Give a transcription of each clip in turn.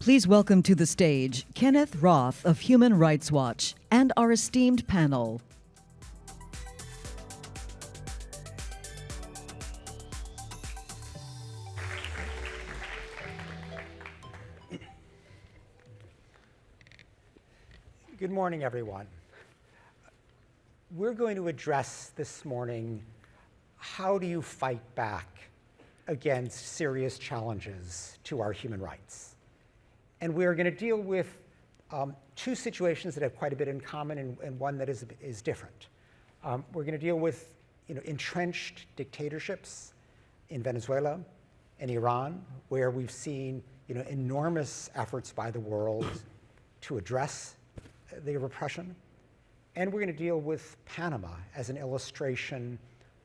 Please welcome to the stage Kenneth Roth of Human Rights Watch and our esteemed panel. Good morning, everyone. We're going to address this morning, how do you fight back against serious challenges to our human rights? And we're going to deal with two situations that have quite a bit in common and one that is different. We're going to deal with entrenched dictatorships in Venezuela and Iran, where we've seen enormous efforts by the world to address the repression. And we're going to deal with Panama as an illustration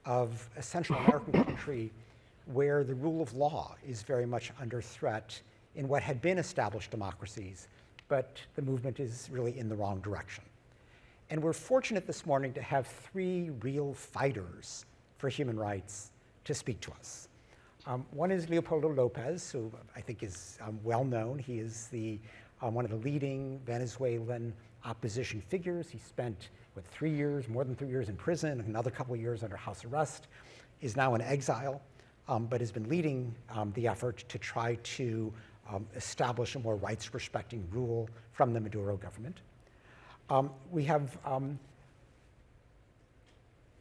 of a Central American country where the rule of law is very much under threat in what had been established democracies, but the movement is really in the wrong direction. And we're fortunate this morning to have three real fighters for human rights to speak to us. One is Leopoldo Lopez, who I think is well known. He is one of the leading Venezuelan opposition figures. He spent, more than 3 years in prison, another couple of years under house arrest, is now in exile, but has been leading the effort to try to establish a more rights-respecting rule from the Maduro government. We have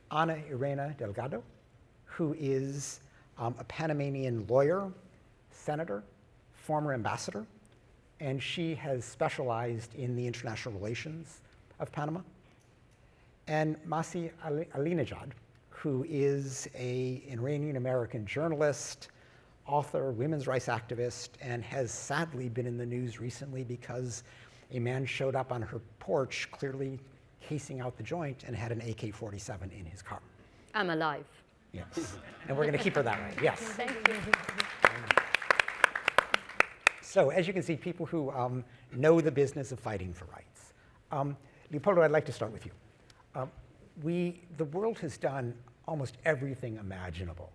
Irene Delgado, who is a Panamanian lawyer, senator, former ambassador, and she has specialized in the international relations of Panama. And Masih Alinejad, who is an Iranian-American journalist, author, women's rights activist, and has sadly been in the news recently because a man showed up on her porch, clearly casing out the joint, and had an AK-47 in his car. I'm alive. Yes, and we're going to keep her that way, yes. Thank you. So as you can see, people who know the business of fighting for rights. Leopoldo, I'd like to start with you. The world has done almost everything imaginable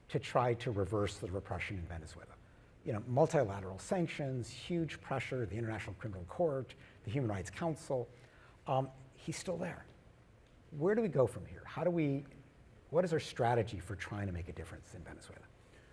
to try to reverse the repression in Venezuela. Multilateral sanctions, huge pressure, the International Criminal Court, the Human Rights Council. He's still there. Where do we go from here? What is our strategy for trying to make a difference in Venezuela?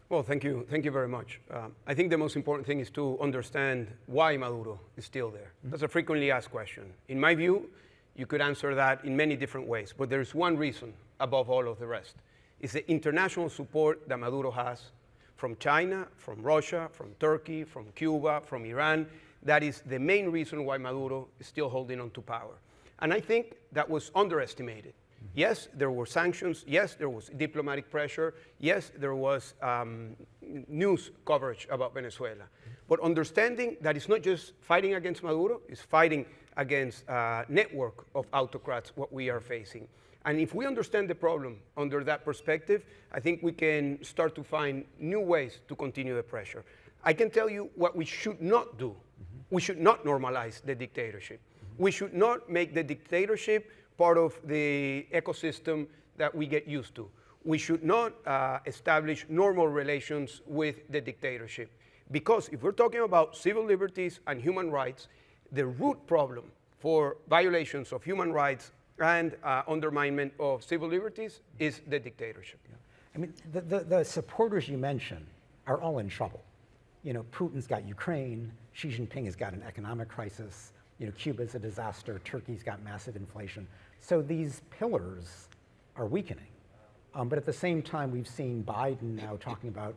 Well, thank you very much. I think the most important thing is to understand why Maduro is still there. Mm-hmm. That's a frequently asked question. In my view, you could answer that in many different ways, but there's one reason above all of the rest. It's the international support that Maduro has from China, from Russia, from Turkey, from Cuba, from Iran. That is the main reason why Maduro is still holding on to power. And I think that was underestimated. Yes, there were sanctions. Yes, there was diplomatic pressure. Yes, there was news coverage about Venezuela. But understanding that it's not just fighting against Maduro, it's fighting against a network of autocrats, what we are facing. And if we understand the problem under that perspective, I think we can start to find new ways to continue the pressure. I can tell you what we should not do. Mm-hmm. We should not normalize the dictatorship. Mm-hmm. We should not make the dictatorship part of the ecosystem that we get used to. We should not establish normal relations with the dictatorship. Because if we're talking about civil liberties and human rights, the root problem for violations of human rights and underminement of civil liberties is the dictatorship. Yeah. I mean, the supporters you mentioned are all in trouble. Putin's got Ukraine, Xi Jinping has got an economic crisis, Cuba's a disaster, Turkey's got massive inflation. So these pillars are weakening. But at the same time, we've seen Biden now talking about,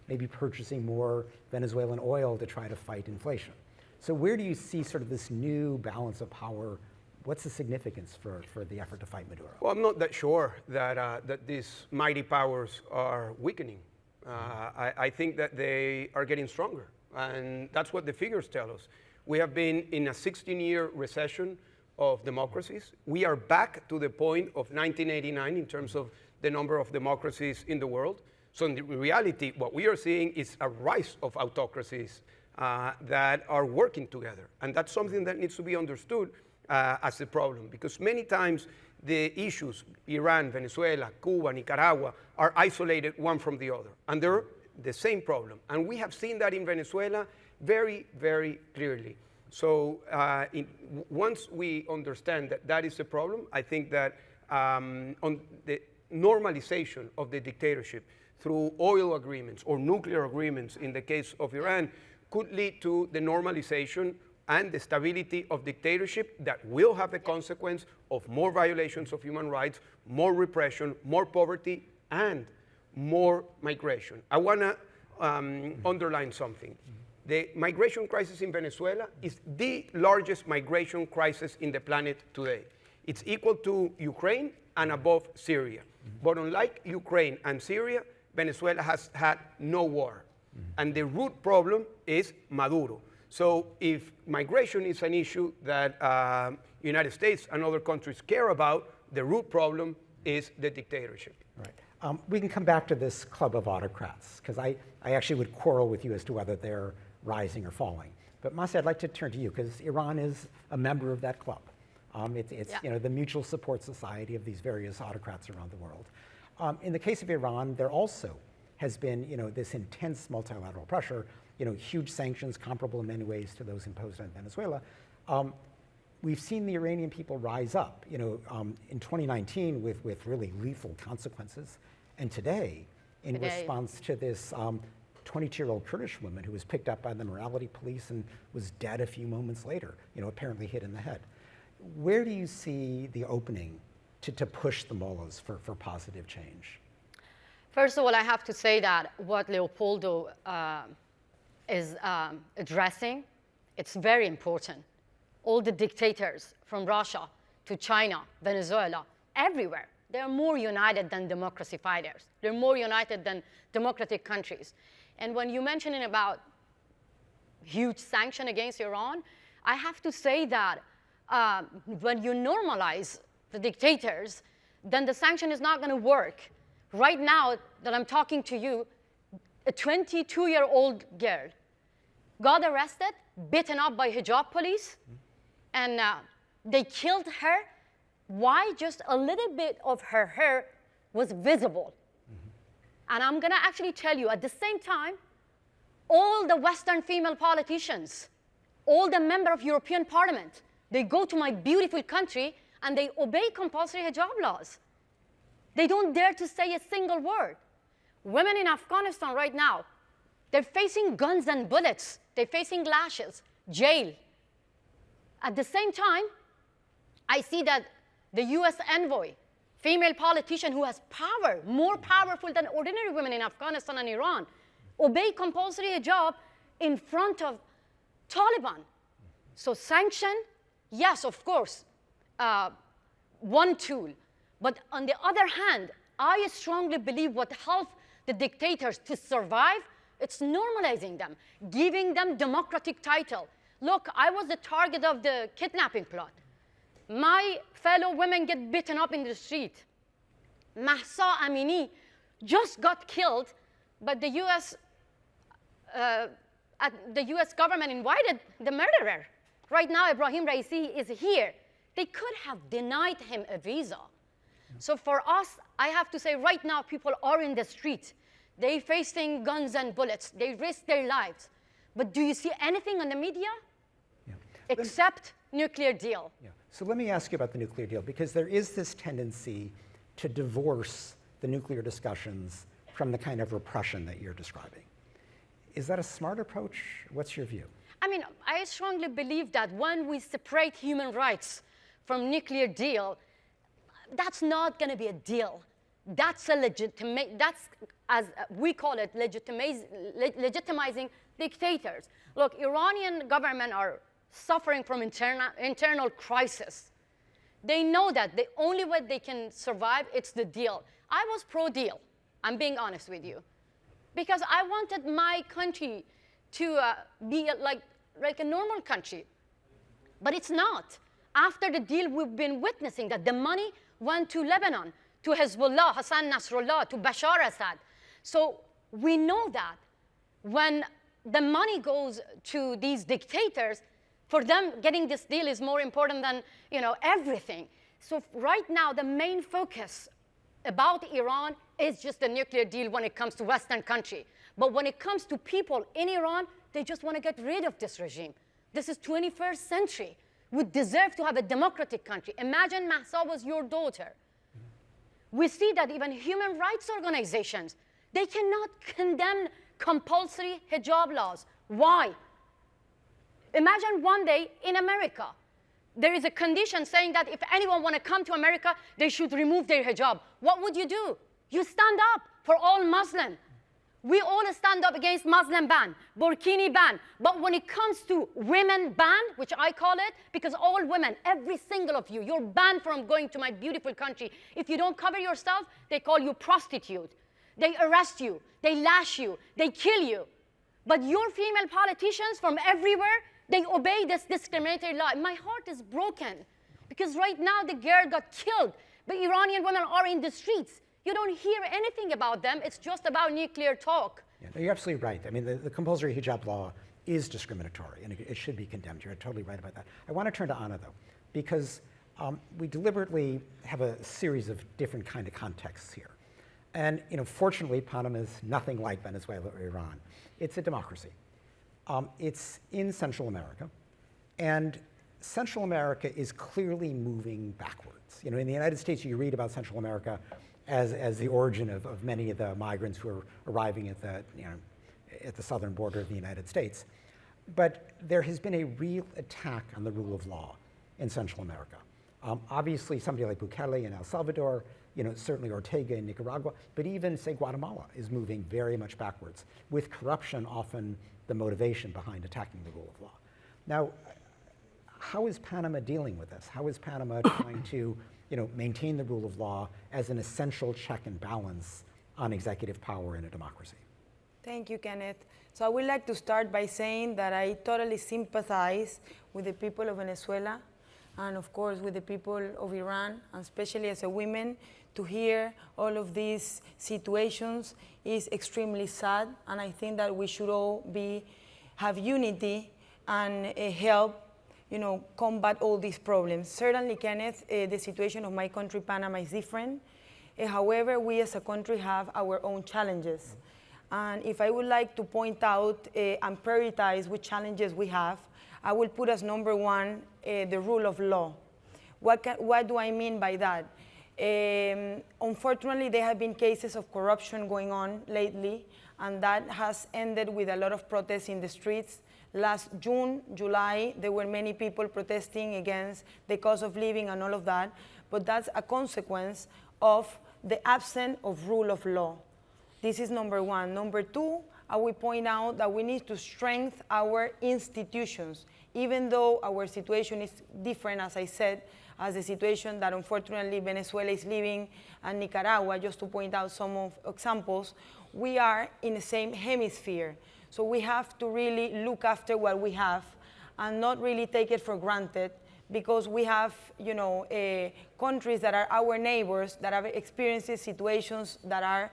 maybe purchasing more Venezuelan oil to try to fight inflation. So where do you see sort of this new balance of power? What's the significance for the effort to fight Maduro? Well, I'm not that sure that these mighty powers are weakening. I think that they are getting stronger. And that's what the figures tell us. We have been in a 16-year recession of democracies. We are back to the point of 1989 in terms of the number of democracies in the world. So in reality, what we are seeing is a rise of autocracies that are working together. And that's something that needs to be understood as a problem, because many times the issues, Iran, Venezuela, Cuba, Nicaragua, are isolated one from the other. And they're the same problem. And we have seen that in Venezuela very, very clearly. So once we understand that that is a problem, I think that on the normalization of the dictatorship through oil agreements or nuclear agreements in the case of Iran could lead to the normalization and the stability of dictatorship that will have the consequence of more violations of human rights, more repression, more poverty, and more migration. I want to underline something. The migration crisis in Venezuela is the largest migration crisis in the planet today. It's equal to Ukraine and above Syria. But unlike Ukraine and Syria, Venezuela has had no war. And the root problem is Maduro. So if migration is an issue that United States and other countries care about, the root problem is the dictatorship. Right. We can come back to this club of autocrats, because I actually would quarrel with you as to whether they're rising or falling. But Masih, I'd like to turn to you, because Iran is a member of that club. It's the mutual support society of these various autocrats around the world. In the case of Iran, there also has been this intense multilateral pressure, huge sanctions comparable in many ways to those imposed on Venezuela. We've seen the Iranian people rise up, in 2019 with really lethal consequences, and today in response to this 22-year-old Kurdish woman who was picked up by the morality police and was dead a few moments later, apparently hit in the head. Where do you see the opening to push the mullahs for positive change? First of all, I have to say that what Leopoldo is addressing, it's very important. All the dictators from Russia to China, Venezuela, everywhere, they're more united than democracy fighters. They're more united than democratic countries. And when you're mentioning about huge sanction against Iran, I have to say that when you normalize the dictators, then the sanction is not going to work. Right now that I'm talking to you, a 22-year-old girl got arrested, beaten up by hijab police, and they killed her. Why? Just a little bit of her hair was visible. And I'm going to actually tell you, at the same time, all the Western female politicians, all the members of European Parliament, they go to my beautiful country and they obey compulsory hijab laws. They don't dare to say a single word. Women in Afghanistan right now, they're facing guns and bullets. They're facing lashes, jail. At the same time, I see that the US envoy, female politician who has power, more powerful than ordinary women in Afghanistan and Iran, obey compulsory hijab in front of Taliban. So sanction, yes, of course, one tool. But on the other hand, I strongly believe what helps the dictators to survive, it's normalizing them, giving them democratic title. Look, I was the target of the kidnapping plot. My fellow women get beaten up in the street. Masih Alinejad just got killed, but the US government invited the murderer. Right now, Ibrahim Raisi is here. They could have denied him a visa. So for us, I have to say right now, people are in the street. They're facing guns and bullets. They risk their lives. But do you see anything on the media? Yeah. Except nuclear deal. Yeah. So let me ask you about the nuclear deal, because there is this tendency to divorce the nuclear discussions from the kind of repression that you're describing. Is that a smart approach? What's your view? I mean, I strongly believe that when we separate human rights from nuclear deal, that's not going to be a deal. That's that's, as we call it, legitimizing dictators. Look, Iranian government are suffering from internal crisis. They know that the only way they can survive, it's the deal. I was pro-deal, I'm being honest with you, because I wanted my country to be like a normal country. But it's not. After the deal, we've been witnessing that the money went to Lebanon, to Hezbollah, Hassan Nasrallah, to Bashar Assad. So we know that when the money goes to these dictators, for them, getting this deal is more important than everything. So right now, the main focus about Iran is just a nuclear deal when it comes to Western country. But when it comes to people in Iran, they just want to get rid of this regime. This is 21st century. We deserve to have a democratic country. Imagine Mahsa was your daughter. We see that even human rights organizations, they cannot condemn compulsory hijab laws. Why? Imagine one day in America, there is a condition saying that if anyone want to come to America, they should remove their hijab. What would you do? You stand up for all Muslim. We all stand up against Muslim ban, Burkini ban. But when it comes to women ban, which I call it, because all women, every single of you, you're banned from going to my beautiful country. If you don't cover yourself, they call you prostitute. They arrest you, they lash you, they kill you. But your female politicians from everywhere, they obey this discriminatory law. My heart is broken because right now the girl got killed, but Iranian women are in the streets. You don't hear anything about them. It's just about nuclear talk. Yeah, no, you're absolutely right. I mean, the compulsory hijab law is discriminatory, and it should be condemned. You're totally right about that. I want to turn to Anna, though, because we deliberately have a series of different kind of contexts here. And fortunately, Panama is nothing like Venezuela or Iran. It's a democracy. It's in Central America, and Central America is clearly moving backwards. In the United States, you read about Central America as the origin of many of the migrants who are arriving at the southern border of the United States. But there has been a real attack on the rule of law in Central America. Obviously, somebody like Bukele in El Salvador, certainly Ortega in Nicaragua, but even, say, Guatemala is moving very much backwards, with corruption often the motivation behind attacking the rule of law. Now, how is Panama dealing with this? How is Panama trying to maintain the rule of law as an essential check and balance on executive power in a democracy? Thank you, Kenneth. So I would like to start by saying that I totally sympathize with the people of Venezuela and, of course, with the people of Iran, and especially as a woman. To hear all of these situations is extremely sad, and I think that we should all have unity and help combat all these problems. Certainly, Kenneth, the situation of my country, Panama, is different. However, we as a country have our own challenges. And if I would like to point out and prioritize which challenges we have, I will put as number one the rule of law. What do I mean by that? Unfortunately, there have been cases of corruption going on lately, and that has ended with a lot of protests in the streets. Last June, July, there were many people protesting against the cost of living and all of that, but that's a consequence of the absence of rule of law. This is number one. Number two, I will point out that we need to strengthen our institutions, even though our situation is different, as I said, as the situation that unfortunately Venezuela is living, and Nicaragua, just to point out some of examples. We are in the same hemisphere. So we have to really look after what we have and not really take it for granted, because we have, countries that are our neighbors that have experienced situations that are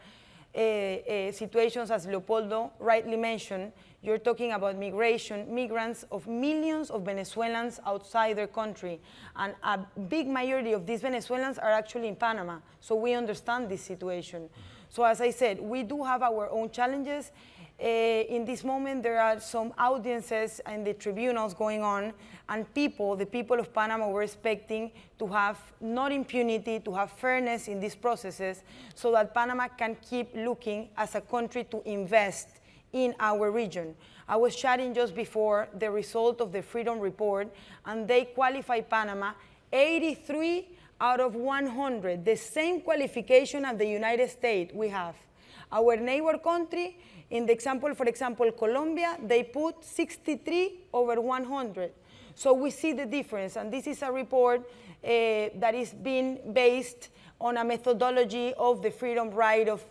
situations, as Leopoldo rightly mentioned. You're talking about migrants of millions of Venezuelans outside their country. And a big majority of these Venezuelans are actually in Panama. So we understand this situation. So as I said, we do have our own challenges. In this moment, there are some audiences and the tribunals going on, and the people of Panama were expecting to have not impunity, to have fairness in these processes, so that Panama can keep looking as a country to invest in our region. I was chatting just before the result of the Freedom Report, and they qualify Panama 83 out of 100, the same qualification as the United States we have. Our neighbor country, in the example, for example, Colombia, they put 63 over 100. So we see the difference, and this is a report that is being based on a methodology of the freedom right of,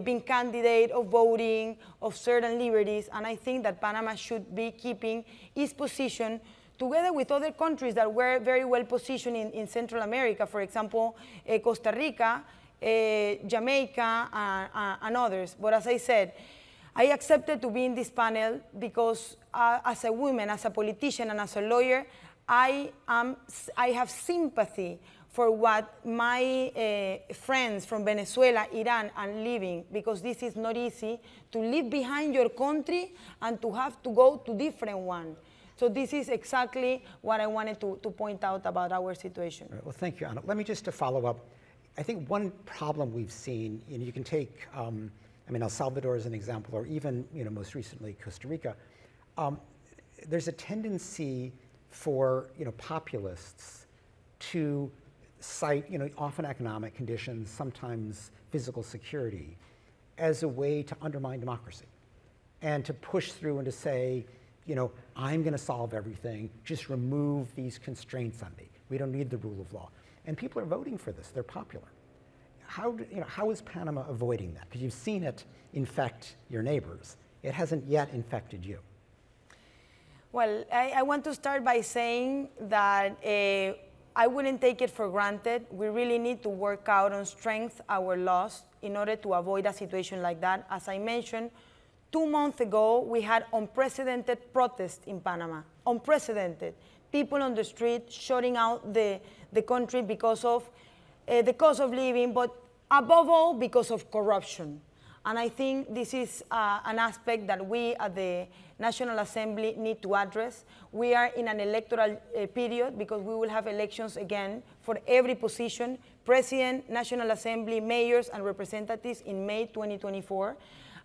being candidate, of voting, of certain liberties, and I think that Panama should be keeping its position together with other countries that were very well positioned in Central America, for example, Costa Rica, Jamaica, and others. But as I said, I accepted to be in this panel because as a woman, as a politician, and as a lawyer, I have sympathy for what my friends from Venezuela, Iran are living, because this is not easy to leave behind your country and to have to go to different one. So this is exactly what I wanted to point out about our situation. Right, well, thank you, Ana. Let me just to follow up. I think one problem we've seen, and you can take, El Salvador as an example, or even, most recently Costa Rica. There's a tendency for, populists to cite, often economic conditions, sometimes physical security, as a way to undermine democracy, and to push through and to say, I'm going to solve everything. Just remove these constraints on me. We don't need the rule of law. And people are voting for this. They're popular. How is Panama avoiding that? Because you've seen it infect your neighbors. It hasn't yet infected you. Well, I want to start by saying that I wouldn't take it for granted. We really need to work out on strength our laws in order to avoid a situation like that. As I mentioned, 2 months ago, we had unprecedented protests in Panama. Unprecedented. People on the street shutting out the country because of the cost of living, but above all, because of corruption. And I think this is an aspect that we at the National Assembly need to address. We are in an electoral period because we will have elections again for every position, President, National Assembly, mayors, and representatives in May 2024.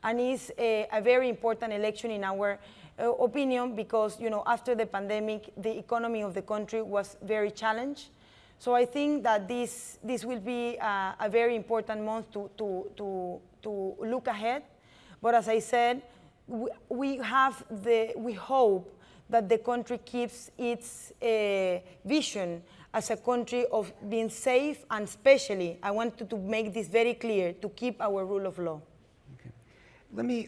And it's a very important election in our opinion because, after the pandemic, the economy of the country was very challenged. So I think that this will be a very important month to look ahead. But as I said, we hope that the country keeps its vision as a country of being safe, and especially, I wanted to make this very clear, to keep our rule of law. Okay. Let me,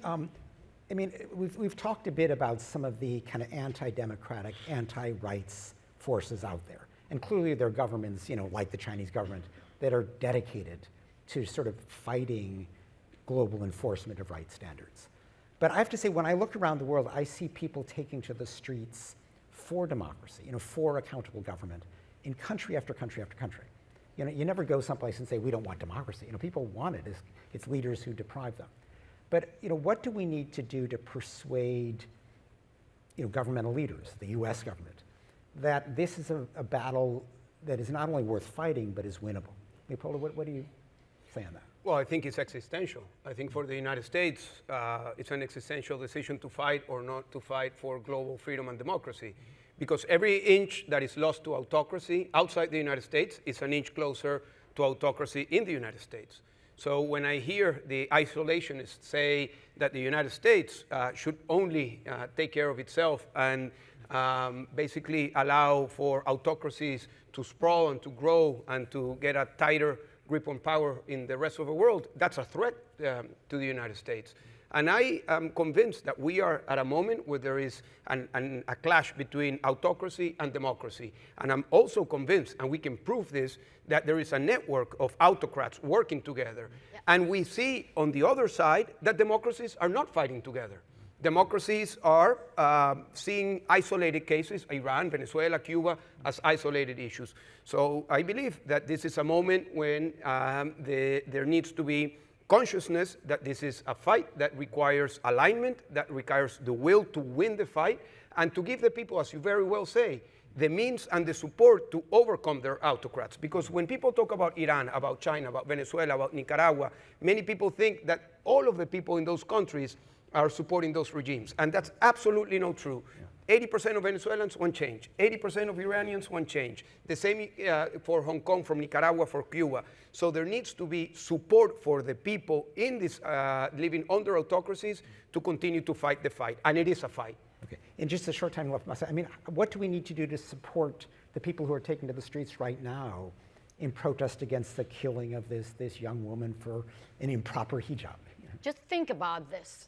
we've talked a bit about some of the kind of anti-democratic, anti-rights forces out there. And clearly there are governments, like the Chinese government, that are dedicated to sort of fighting global enforcement of rights standards. But I have to say, when I look around the world, I see people taking to the streets for democracy, for accountable government in country after country after country. You never go someplace and say, we don't want democracy. People want it. It's leaders who deprive them. But what do we need to do to persuade governmental leaders, the US government, that this is a battle that is not only worth fighting, but is winnable? Leopoldo, what do you say on that? Well, I think it's existential. I think for the United States, it's an existential decision to fight or not to fight for global freedom and democracy. Because every inch that is lost to autocracy outside the United States is an inch closer to autocracy in the United States. So when I hear the isolationists say that the United States should only take care of itself and basically allow for autocracies to sprawl and to grow and to get a tighter grip on power in the rest of the world, that's a threat to the United States. And I am convinced that we are at a moment where there is a clash between autocracy and democracy. And I'm also convinced, and we can prove this, that there is a network of autocrats working together. Yeah. And we see on the other side that democracies are not fighting together. Democracies are seeing isolated cases, Iran, Venezuela, Cuba, as isolated issues. So I believe that this is a moment when there needs to be consciousness that this is a fight that requires alignment, that requires the will to win the fight, and to give the people, as you very well say, the means and the support to overcome their autocrats. Because when people talk about Iran, about China, about Venezuela, about Nicaragua, many people think that all of the people in those countries are supporting those regimes. And that's absolutely not true. Yeah. 80% of Venezuelans want change. 80% of Iranians want change. The same for Hong Kong, from Nicaragua, for Cuba. So there needs to be support for the people in this living under autocracies to continue to fight the fight. And it is a fight. Okay. In just a short time left, what do we need to do to support the people who are taking to the streets right now in protest against the killing of this young woman for an improper hijab? Just think about this.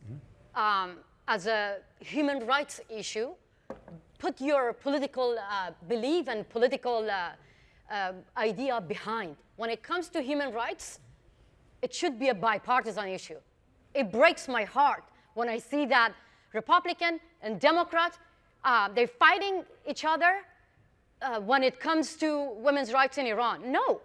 As a human rights issue, put your political belief and political idea behind. When it comes to human rights, it should be a bipartisan issue. It breaks my heart when I see that Republican and Democrat, they're fighting each other when it comes to women's rights in Iran. No.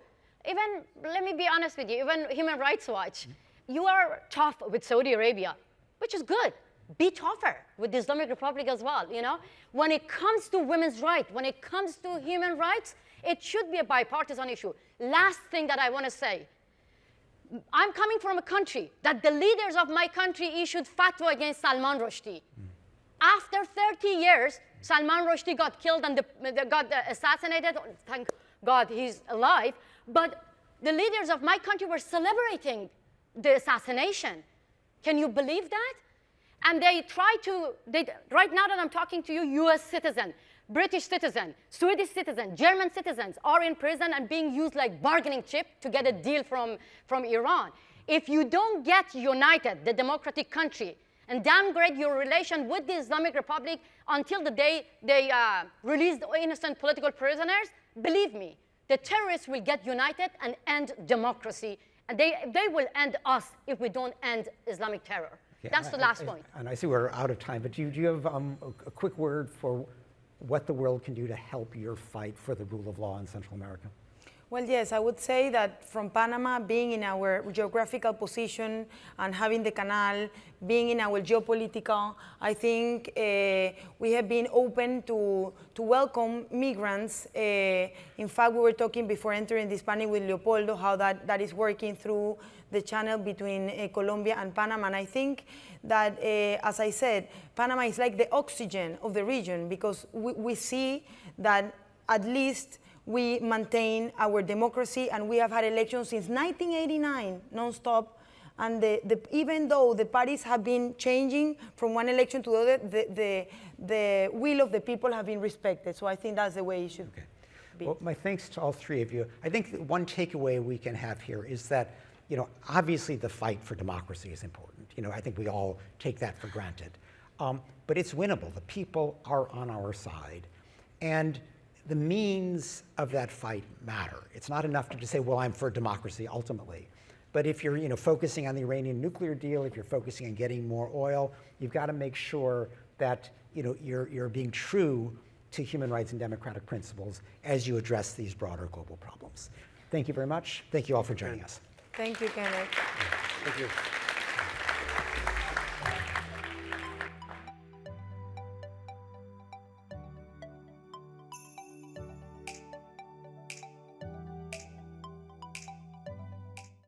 Even, let me be honest with you, even Human Rights Watch, you are tough with Saudi Arabia, which is good. Be tougher with the Islamic Republic as well, you know? When it comes to women's rights, when it comes to human rights, it should be a bipartisan issue. Last thing that I want to say, I'm coming from a country that the leaders of my country issued fatwa against Salman Rushdie. After 30 years, Salman Rushdie got killed and got assassinated. Thank God he's alive. But the leaders of my country were celebrating the assassination. Can you believe that? And they try to, right now that I'm talking to you, US citizen, British citizen, Swedish citizen, German citizens are in prison and being used like bargaining chip to get a deal from Iran. If you don't get united, the democratic country, and downgrade your relation with the Islamic Republic until the day they release the innocent political prisoners, believe me, the terrorists will get united and end democracy. And they will end us if we don't end Islamic terror. Okay, that's the last point. And I see we're out of time, but do you have a quick word for what the world can do to help your fight for the rule of law in Central America? Well, yes, I would say that from Panama, being in our geographical position and having the canal, being in our geopolitical, I think we have been open to welcome migrants. In fact, we were talking before entering this panel with Leopoldo how that is working through the channel between Colombia and Panama. And I think that, as I said, Panama is like the oxygen of the region because we see that at least we maintain our democracy, and we have had elections since 1989, non-stop. And even though the parties have been changing from one election to the other, the will of the people have been respected. So I think that's the way it should be. Well, my thanks to all three of you. I think one takeaway we can have here is that, obviously the fight for democracy is important. I think we all take that for granted. But it's winnable. The people are on our side. And the means of that fight matter. It's not enough to just say, well, I'm for democracy ultimately. But if you're focusing on the Iranian nuclear deal, if you're focusing on getting more oil, you've got to make sure that you're being true to human rights and democratic principles as you address these broader global problems. Thank you very much. Thank you all for joining us. Thank you, Kenneth. Thank you.